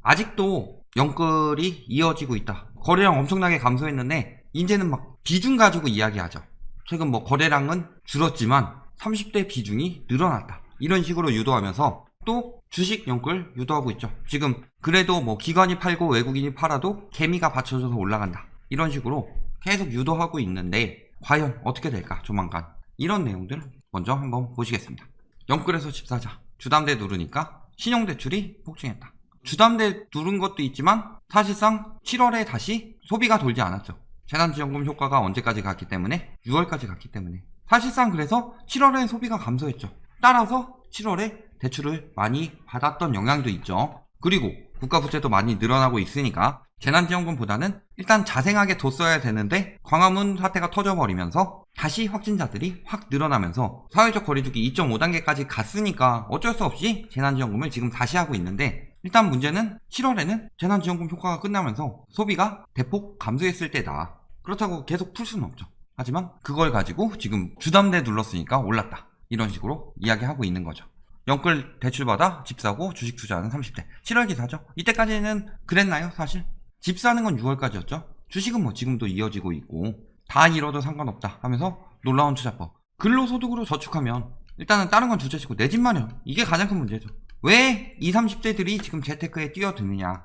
아직도 영끌이 이어지고 있다. 거래량 엄청나게 감소했는데 이제는 막 비중 가지고 이야기하죠. 최근 뭐 거래량은 줄었지만 30대 비중이 늘어났다. 이런 식으로 유도하면서 또 주식 영끌 유도하고 있죠. 지금 그래도 뭐 기관이 팔고 외국인이 팔아도 개미가 받쳐줘서 올라간다. 이런 식으로 계속 유도하고 있는데 과연 어떻게 될까 조만간. 이런 내용들 먼저 한번 보시겠습니다. 영끌에서 집 사자. 주담대 누르니까 신용대출이 폭증했다. 주담대 누른 것도 있지만 사실상 7월에 다시 소비가 돌지 않았죠. 재난지원금 효과가 언제까지 갔기 때문에 6월까지 갔기 때문에 사실상 그래서 7월에 소비가 감소했죠. 따라서 7월에 대출을 많이 받았던 영향도 있죠. 그리고 국가부채도 많이 늘어나고 있으니까 재난지원금보다는 일단 자생하게 뒀어야 되는데 광화문 사태가 터져버리면서 다시 확진자들이 확 늘어나면서 사회적 거리두기 2.5단계까지 갔으니까 어쩔 수 없이 재난지원금을 지금 다시 하고 있는데 일단 문제는 7월에는 재난지원금 효과가 끝나면서 소비가 대폭 감소했을 때다. 그렇다고 계속 풀 수는 없죠. 하지만 그걸 가지고 지금 주담대 눌렀으니까 올랐다. 이런 식으로 이야기하고 있는 거죠. 영끌 대출받아 집 사고 주식 투자하는 30대 7월 기사죠. 이때까지는 그랬나요? 사실 집 사는 건 6월까지였죠. 주식은 뭐 지금도 이어지고 있고 다 잃어도 상관없다 하면서 놀라운 투자법. 근로소득으로 저축하면 일단은 다른 건 둘째치고 내 집 마련. 이게 가장 큰 문제죠. 왜 20, 30대들이 지금 재테크에 뛰어드느냐.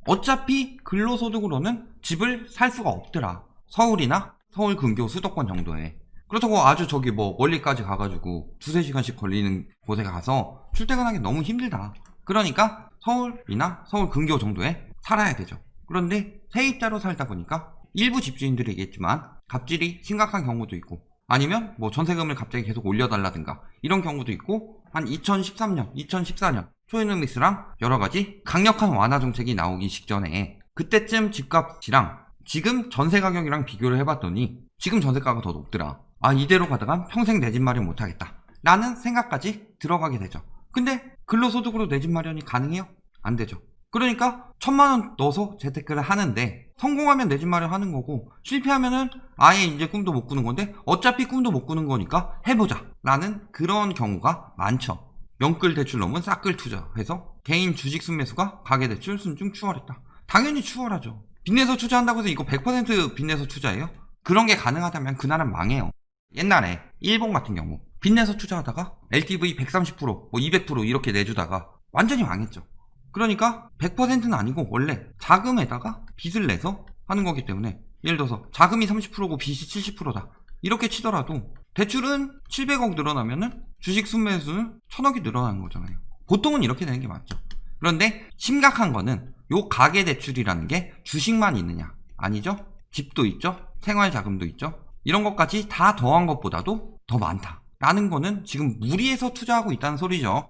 어차피 근로소득으로는 집을 살 수가 없더라. 서울이나 서울 근교 수도권 정도에. 그렇다고 아주 저기 뭐 멀리까지 가가지고 2-3시간씩 걸리는 곳에 가서 출퇴근하기 너무 힘들다. 그러니까 서울이나 서울 근교 정도에 살아야 되죠. 그런데 세입자로 살다 보니까 일부 집주인들이겠지만 갑질이 심각한 경우도 있고 아니면 뭐 전세금을 갑자기 계속 올려달라든가 이런 경우도 있고 한 2013년, 2014년 초이노믹스랑 여러가지 강력한 완화 정책이 나오기 직전에 그때쯤 집값이랑 지금 전세 가격이랑 비교를 해봤더니 지금 전세가가 더 높더라. 아 이대로 가다간 평생 내 집 마련 못하겠다 라는 생각까지 들어가게 되죠. 근데 근로소득으로 내 집 마련이 가능해요? 안 되죠. 그러니까 1000만원 넣어서 재테크를 하는데 성공하면 내 집 마련하는 거고 실패하면은 아예 이제 꿈도 못 꾸는 건데 어차피 꿈도 못 꾸는 거니까 해보자 라는 그런 경우가 많죠. 영끌 대출 넘은 싹끌 투자해서 개인 주식 순매수가 가계대출 순증 추월했다. 당연히 추월하죠. 빚내서 투자한다고 해서 이거 100% 빚내서 투자해요? 그런 게 가능하다면 그 나라는 망해요. 옛날에 일본 같은 경우 빚내서 투자하다가 LTV 130% 뭐 200% 이렇게 내주다가 완전히 망했죠. 그러니까 100%는 아니고 원래 자금에다가 빚을 내서 하는 거기 때문에 예를 들어서 자금이 30%고 빚이 70%다 이렇게 치더라도 대출은 700억 늘어나면은 주식 순매수는 1000억이 늘어나는 거잖아요. 보통은 이렇게 되는 게 맞죠. 그런데 심각한 거는 요 가계대출이라는 게 주식만 있느냐 아니죠. 집도 있죠. 생활자금도 있죠. 이런 것까지 다 더한 것보다도 더 많다 라는 거는 지금 무리해서 투자하고 있다는 소리죠.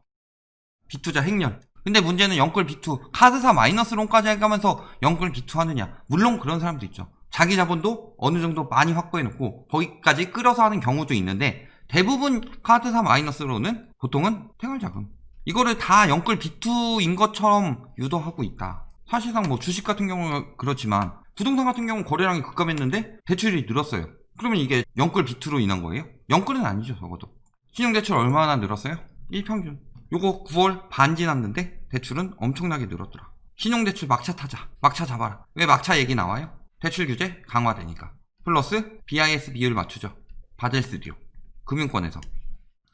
빚투자 행렬. 근데 문제는 영끌 B2 카드사 마이너스론까지 해가면서 영끌 B2 하느냐. 물론 그런 사람도 있죠. 자기 자본도 어느 정도 많이 확보해놓고 거기까지 끌어서 하는 경우도 있는데 대부분 카드사 마이너스론은 보통은 생활자금 이거를 다 영끌 B2인 것처럼 유도하고 있다. 사실상 뭐 주식 같은 경우는 그렇지만 부동산 같은 경우는 거래량이 급감했는데 대출이 늘었어요. 그러면 이게 영끌 B2로 인한 거예요? 영끌은 아니죠. 적어도 신용대출 얼마나 늘었어요? 1평균 요거 9월 반 지났는데 대출은 엄청나게 늘었더라. 신용대출 막차 타자 막차 잡아라. 왜 막차 얘기 나와요? 대출 규제 강화되니까 플러스 BIS 비율 맞추죠. 바젤3요 금융권에서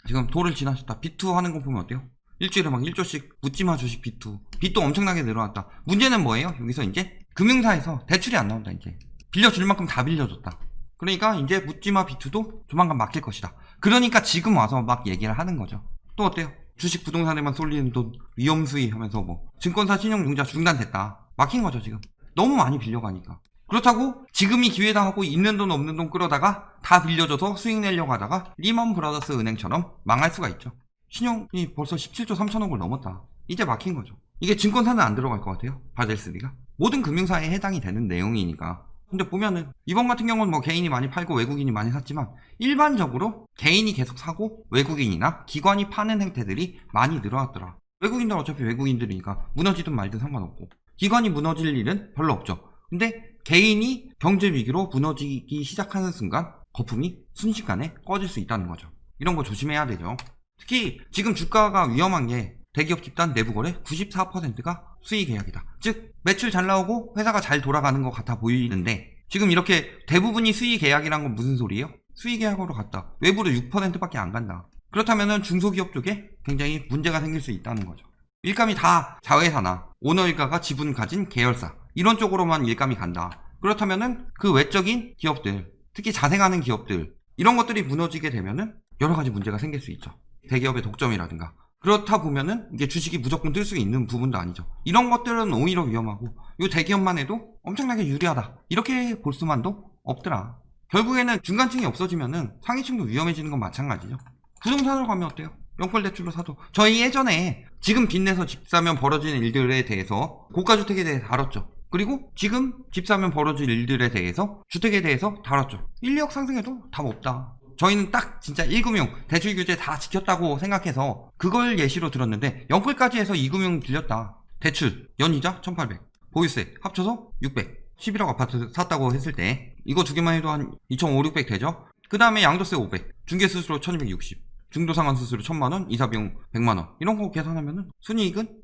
지금 도를 지나셨다. B2 하는 거 보면 어때요? 일주일에 막 1조씩 묻지마 주식 B2 빚도 엄청나게 늘어났다. 문제는 뭐예요? 여기서 이제 금융사에서 대출이 안 나온다. 이제 빌려줄 만큼 다 빌려줬다. 그러니까 이제 묻지마 B2도 조만간 막힐 것이다. 그러니까 지금 와서 막 얘기를 하는 거죠. 또 어때요? 주식 부동산에만 쏠리는 돈 위험수위 하면서 뭐 증권사 신용융자 중단됐다. 막힌 거죠 지금. 너무 많이 빌려가니까. 그렇다고 지금이 기회다 하고 있는 돈 없는 돈 끌어다가 다 빌려줘서 수익 내려고 하다가 리먼 브라더스 은행처럼 망할 수가 있죠. 신용이 벌써 17조 3천억을 넘었다. 이제 막힌 거죠. 이게 증권사는 안 들어갈 것 같아요. 바젤3가. 모든 금융사에 해당이 되는 내용이니까. 근데 보면은 이번 같은 경우는 뭐 개인이 많이 팔고 외국인이 많이 샀지만 일반적으로 개인이 계속 사고 외국인이나 기관이 파는 행태들이 많이 늘어났더라. 외국인들은 어차피 외국인들이니까 무너지든 말든 상관없고 기관이 무너질 일은 별로 없죠. 근데 개인이 경제 위기로 무너지기 시작하는 순간 거품이 순식간에 꺼질 수 있다는 거죠. 이런 거 조심해야 되죠. 특히 지금 주가가 위험한 게 대기업 집단 내부 거래 94%가 수의 계약이다. 즉 매출 잘 나오고 회사가 잘 돌아가는 것 같아 보이는데 지금 이렇게 대부분이 수의 계약이란 건 무슨 소리예요? 수의 계약으로 갔다. 외부로 6%밖에 안 간다. 그렇다면 중소기업 쪽에 굉장히 문제가 생길 수 있다는 거죠. 일감이 다 자회사나 오너 일가가 지분 가진 계열사 이런 쪽으로만 일감이 간다. 그렇다면은 그 외적인 기업들, 특히 자생하는 기업들 이런 것들이 무너지게 되면은 여러 가지 문제가 생길 수 있죠. 대기업의 독점이라든가. 그렇다 보면은 이게 주식이 무조건 뜰 수 있는 부분도 아니죠. 이런 것들은 오히려 위험하고 이 대기업만 해도 엄청나게 유리하다. 이렇게 볼 수만도 없더라. 결국에는 중간층이 없어지면은 상위층도 위험해지는 건 마찬가지죠. 부동산으로 가면 어때요? 연끌 대출로 사도. 저희 예전에 지금 빚내서 집 사면 벌어지는 일들에 대해서 고가주택에 대해 다뤘죠. 그리고 지금 집 사면 벌어질 일들에 대해서 주택에 대해서 다뤘죠. 1, 2억 상승해도 답 없다. 저희는 딱 진짜 1금융 대출 규제 다 지켰다고 생각해서 그걸 예시로 들었는데 연끌까지 해서 2금융 빌렸다. 대출 연이자 1800 보유세 합쳐서 600 11억 아파트 샀다고 했을 때 이거 두 개만 해도 한 2,500, 600 되죠. 그 다음에 양도세 500 중개수수료 1260 중도상환수수료 1000만원 이사비용 100만원 이런 거 계산하면은 순이익은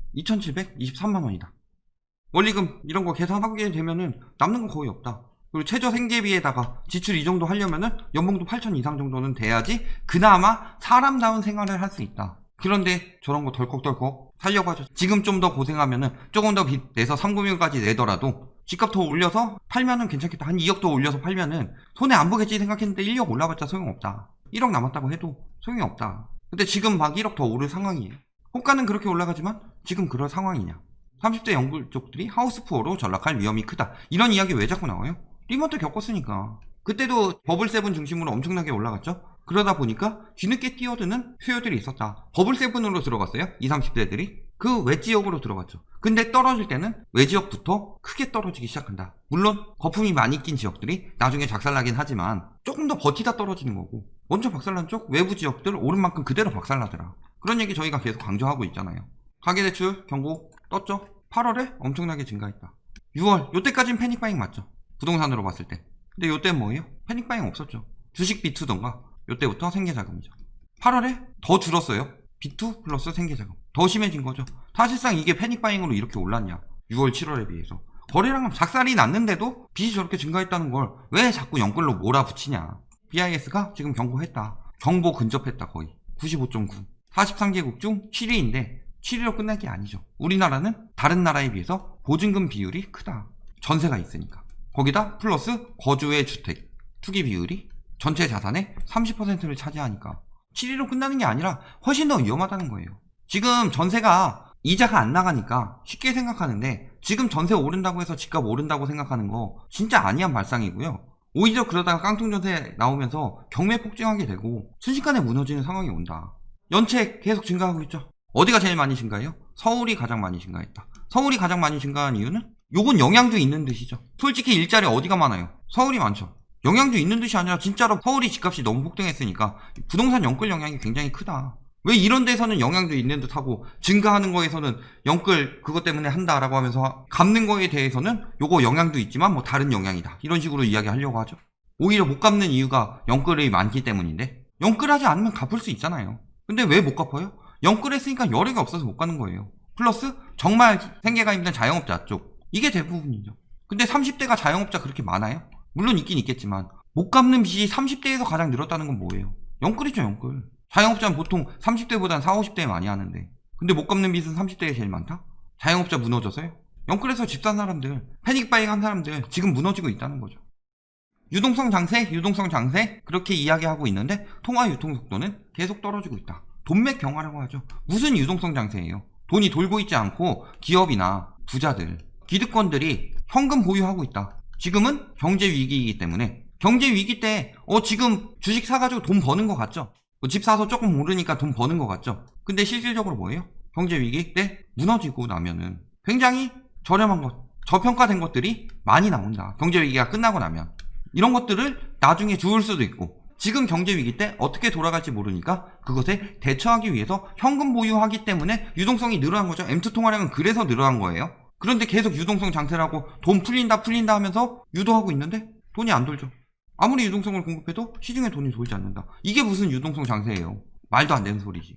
2723만원이다. 원리금 이런 거 계산하게 되면은 남는 건 거의 없다. 그리고 최저 생계비에다가 지출 이 정도 하려면은 연봉도 8,000 이상 정도는 돼야지 그나마 사람다운 생활을 할 수 있다. 그런데 저런 거 덜컥덜컥 살려고 하죠. 지금 좀 더 고생하면은 조금 더 빚 내서 3금융까지 내더라도 집값 더 올려서 팔면은 괜찮겠다. 한 2억 더 올려서 팔면은 손해 안 보겠지 생각했는데 1억 올라봤자 소용없다. 1억 남았다고 해도 소용이 없다. 근데 지금 막 1억 더 오를 상황이에요. 호가는 그렇게 올라가지만 지금 그럴 상황이냐. 30대 연끌 쪽들이 하우스푸어로 전락할 위험이 크다. 이런 이야기 왜 자꾸 나와요? 리먼트 겪었으니까. 그때도 버블7 중심으로 엄청나게 올라갔죠. 그러다 보니까 뒤늦게 뛰어드는 수요들이 있었다. 버블7으로 들어갔어요. 20, 30대들이. 그 외지역으로 들어갔죠. 근데 떨어질 때는 외지역부터 크게 떨어지기 시작한다. 물론 거품이 많이 낀 지역들이 나중에 작살나긴 하지만 조금 더 버티다 떨어지는 거고 먼저 박살난 쪽 외부 지역들 오른 만큼 그대로 박살나더라. 그런 얘기 저희가 계속 강조하고 있잖아요. 가계대출 경고 떴죠. 8월에 엄청나게 증가했다. 6월 요때까지는 패닉바잉 맞죠. 부동산으로 봤을 때. 근데 요때는 뭐예요? 패닉바잉 없었죠. 주식 B2던가 요때부터 생계자금이죠. 8월에 더 줄었어요. B2 플러스 생계자금. 더 심해진 거죠. 사실상 이게 패닉바잉으로 이렇게 올랐냐. 6월 7월에 비해서. 거래량은 작살이 났는데도 빚이 저렇게 증가했다는 걸 왜 자꾸 연끌로 몰아붙이냐. BIS가 지금 경고했다. 경보 근접했다 거의. 95.9. 43개국 중 7위인데 7위로 끝날 게 아니죠. 우리나라는 다른 나라에 비해서 보증금 비율이 크다. 전세가 있으니까. 거기다 플러스 거주의 주택, 투기 비율이 전체 자산의 30%를 차지하니까 7위로 끝나는 게 아니라 훨씬 더 위험하다는 거예요. 지금 전세가 이자가 안 나가니까 쉽게 생각하는데 지금 전세 오른다고 해서 집값 오른다고 생각하는 거 진짜 아니한 발상이고요. 오히려 그러다가 깡통전세 나오면서 경매 폭증하게 되고 순식간에 무너지는 상황이 온다. 연체 계속 증가하고 있죠. 어디가 제일 많이 증가해요? 서울이 가장 많이 증가했다. 서울이 가장 많이 증가한 이유는 요건 영향도 있는 듯이죠. 솔직히 일자리 어디가 많아요? 서울이 많죠. 영향도 있는 듯이 아니라 진짜로 서울이 집값이 너무 폭등했으니까 부동산 연끌 영향이 굉장히 크다. 왜 이런 데서는 영향도 있는 듯하고 증가하는 거에서는 연끌 그것 때문에 한다라고 하면서 갚는 거에 대해서는 요거 영향도 있지만 뭐 다른 영향이다. 이런 식으로 이야기하려고 하죠. 오히려 못 갚는 이유가 연끌이 많기 때문인데 연끌하지 않으면 갚을 수 있잖아요. 근데 왜 못 갚아요? 연끌했으니까 여력이 없어서 못 가는 거예요. 플러스 정말 생계가 힘든 자영업자 쪽 이게 대부분이죠. 근데 30대가 자영업자 그렇게 많아요? 물론 있긴 있겠지만 못 갚는 빚이 30대에서 가장 늘었다는 건 뭐예요? 연끌이죠 연끌. 자영업자는 보통 30대보단 40, 50대에 많이 하는데 근데 못 갚는 빚은 30대에 제일 많다? 자영업자 무너져서요? 연끌에서 집 산 사람들 패닉바잉 한 사람들 지금 무너지고 있다는 거죠. 유동성 장세 그렇게 이야기하고 있는데 통화 유통 속도는 계속 떨어지고 있다. 돈맥 경화라고 하죠. 무슨 유동성 장세예요? 돈이 돌고 있지 않고 기업이나 부자들, 기득권들이 현금 보유하고 있다. 지금은 경제 위기이기 때문에 경제 위기 때 지금 주식 사가지고 돈 버는 것 같죠? 집 사서 조금 오르니까 돈 버는 것 같죠? 근데 실질적으로 뭐예요? 경제 위기 때 무너지고 나면은 굉장히 저렴한 것, 저평가된 것들이 많이 나온다. 경제 위기가 끝나고 나면 이런 것들을 나중에 주울 수도 있고 지금 경제 위기 때 어떻게 돌아갈지 모르니까 그것에 대처하기 위해서 현금 보유하기 때문에 유동성이 늘어난 거죠. M2 통화량은 그래서 늘어난 거예요. 그런데 계속 유동성 장세라고 돈 풀린다 하면서 유도하고 있는데 돈이 안 돌죠. 아무리 유동성을 공급해도 시중에 돈이 돌지 않는다. 이게 무슨 유동성 장세예요. 말도 안 되는 소리지.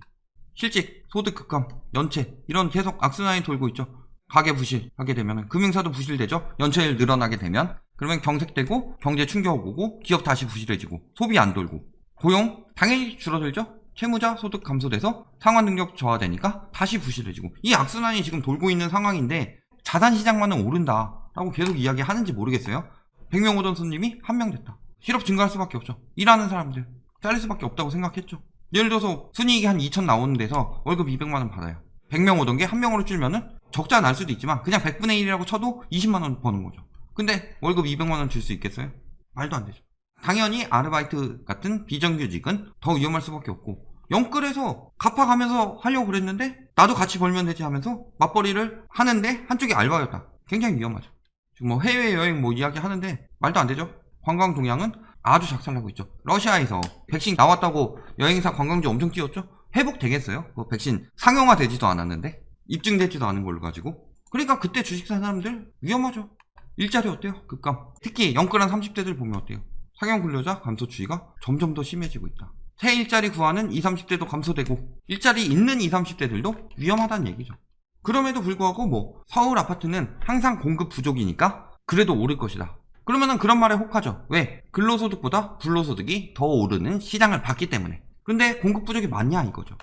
실직, 소득 급감, 연체 이런 계속 악순환이 돌고 있죠. 가계 부실하게 되면 금융사도 부실되죠. 연체율 늘어나게 되면 그러면 경색되고 경제 충격 오고 기업 다시 부실해지고 소비 안 돌고 고용 당연히 줄어들죠. 채무자 소득 감소돼서 상환 능력 저하되니까 다시 부실해지고 이 악순환이 지금 돌고 있는 상황인데 자산시장만은 오른다라고 계속 이야기하는지 모르겠어요. 100명 오던 손님이 1명 됐다. 실업 증가할 수밖에 없죠. 일하는 사람들 잘릴 수밖에 없다고 생각했죠. 예를 들어서 순이익이 한 2천 나오는 데서 월급 200만원 받아요. 100명 오던 게 1명으로 줄면은 적자 날 수도 있지만 그냥 100분의 1이라고 쳐도 20만원 버는 거죠. 근데 월급 200만원 줄 수 있겠어요? 말도 안 되죠. 당연히 아르바이트 같은 비정규직은 더 위험할 수밖에 없고 영끌에서 갚아가면서 하려고 그랬는데 나도 같이 벌면 되지 하면서 맞벌이를 하는데 한쪽이 알바였다. 굉장히 위험하죠. 지금 뭐 해외여행 뭐 이야기 하는데 말도 안 되죠. 관광 동향은 아주 작살나고 있죠. 러시아에서 백신 나왔다고 여행사 관광지 엄청 뛰었죠. 회복되겠어요? 뭐 백신 상용화 되지도 않았는데 입증되지도 않은 걸로 가지고 그러니까 그때 주식 산 사람들 위험하죠. 일자리 어때요? 급감. 특히 영끌한 30대들 보면 어때요? 상용 근로자 감소 추이가 점점 더 심해지고 있다. 새 일자리 구하는 20, 30대도 감소되고 일자리 있는 20, 30대들도 위험하다는 얘기죠. 그럼에도 불구하고 뭐 서울 아파트는 항상 공급 부족이니까 그래도 오를 것이다. 그러면은 그런 말에 혹하죠. 왜? 근로소득보다 불로소득이 더 오르는 시장을 봤기 때문에. 근데 공급 부족이 맞냐 이거죠.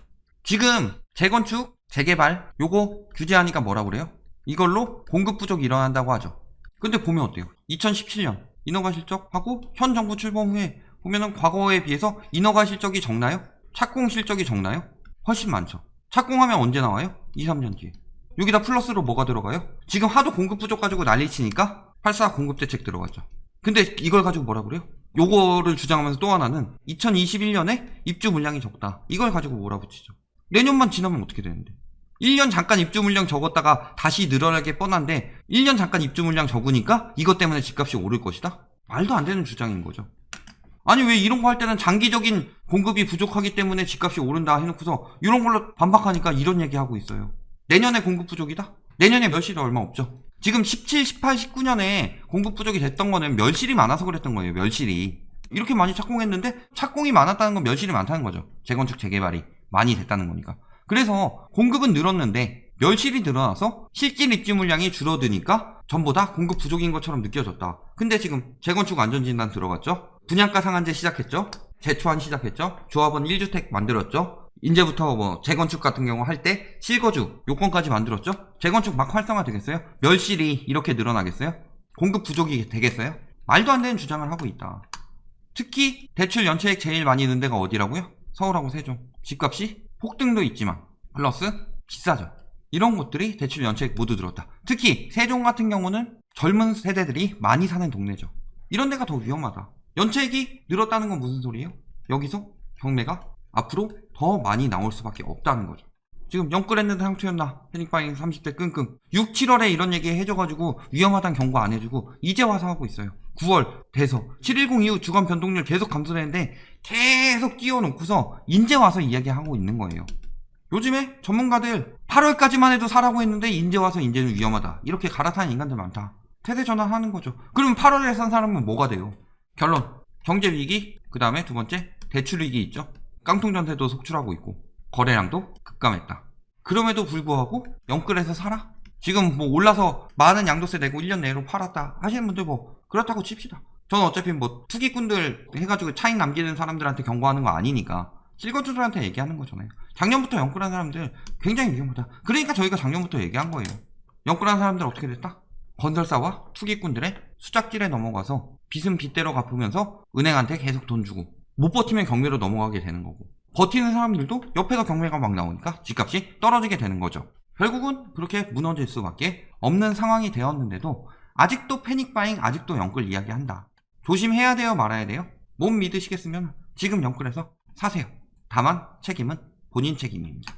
지금 재건축, 재개발 요거 규제하니까 뭐라 그래요? 이걸로 공급 부족이 일어난다고 하죠. 근데 보면 어때요? 2017년 인허가 실적하고 현 정부 출범 후에 보면은 과거에 비해서 인허가 실적이 적나요? 착공 실적이 적나요? 훨씬 많죠. 착공하면 언제 나와요? 2, 3년 뒤에. 여기다 플러스로 뭐가 들어가요? 지금 하도 공급 부족 가지고 난리치니까 8.4 공급대책 들어갔죠. 근데 이걸 가지고 뭐라 그래요? 요거를 주장하면서 또 하나는 2021년에 입주 물량이 적다. 이걸 가지고 몰아붙이죠. 내년만 지나면 어떻게 되는데? 1년 잠깐 입주 물량 적었다가 다시 늘어나게 뻔한데 1년 잠깐 입주 물량 적으니까 이것 때문에 집값이 오를 것이다? 말도 안 되는 주장인 거죠. 아니 왜 이런 거 할 때는 장기적인 공급이 부족하기 때문에 집값이 오른다 해놓고서 이런 걸로 반박하니까 이런 얘기하고 있어요. 내년에 공급 부족이다? 내년에 멸실이 얼마 없죠. 지금 17, 18, 19년에 공급 부족이 됐던 거는 멸실이 많아서 그랬던 거예요. 멸실이. 이렇게 많이 착공했는데 착공이 많았다는 건 멸실이 많다는 거죠. 재건축, 재개발이 많이 됐다는 거니까. 그래서 공급은 늘었는데 멸실이 늘어나서 실질 입주 물량이 줄어드니까 전부 다 공급 부족인 것처럼 느껴졌다. 근데 지금 재건축 안전진단 들어갔죠. 분양가 상한제 시작했죠. 재초안 시작했죠. 조합원 1주택 만들었죠. 이제부터 뭐 재건축 같은 경우 할 때 실거주 요건까지 만들었죠. 재건축 막 활성화 되겠어요? 멸실이 이렇게 늘어나겠어요? 공급 부족이 되겠어요? 말도 안 되는 주장을 하고 있다. 특히 대출 연체액 제일 많이 는 데가 어디라고요? 서울하고 세종. 집값이 폭등도 있지만 플러스 비싸죠. 이런 곳들이 대출 연체액 모두 들었다. 특히 세종 같은 경우는 젊은 세대들이 많이 사는 동네죠. 이런 데가 더 위험하다. 연체액이 늘었다는 건 무슨 소리예요? 여기서 경매가 앞으로 더 많이 나올 수밖에 없다는 거죠. 지금 영끌했는데 상투였나? 패닉바잉 30대 끙끙. 6, 7월에 이런 얘기 해줘가지고 위험하다는 경고 안 해주고 이제 와서 하고 있어요. 9월 돼서 710 이후 주간 변동률 계속 감소되는데 계속 띄워놓고서 이제 와서 이야기하고 있는 거예요. 요즘에 전문가들 8월까지만 해도 사라고 했는데 이제 와서 이제는 위험하다. 이렇게 갈아타는 인간들 많다. 태세 전환하는 거죠. 그럼 8월에 산 사람은 뭐가 돼요? 결론. 경제 위기, 그 다음에 두 번째 대출 위기 있죠. 깡통전세도 속출하고 있고 거래량도 급감했다. 그럼에도 불구하고 영끌에서 살아? 지금 뭐 올라서 많은 양도세 내고 1년 내로 팔았다 하시는 분들 뭐 그렇다고 칩시다. 저는 어차피 뭐 투기꾼들 해가지고 차익 남기는 사람들한테 경고하는 거 아니니까 실거주들한테 얘기하는 거잖아요. 작년부터 영끌한 사람들 굉장히 위험하다. 그러니까 저희가 작년부터 얘기한 거예요. 영끌한 사람들 어떻게 됐다? 건설사와 투기꾼들의 수작질에 넘어가서 빚은 빚대로 갚으면서 은행한테 계속 돈 주고 못 버티면 경매로 넘어가게 되는 거고 버티는 사람들도 옆에서 경매가 막 나오니까 집값이 떨어지게 되는 거죠. 결국은 그렇게 무너질 수밖에 없는 상황이 되었는데도 아직도 패닉바잉, 아직도 영끌 이야기한다. 조심해야 돼요, 말아야 돼요? 못 믿으시겠으면 지금 영끌해서 사세요. 다만 책임은 본인 책임입니다.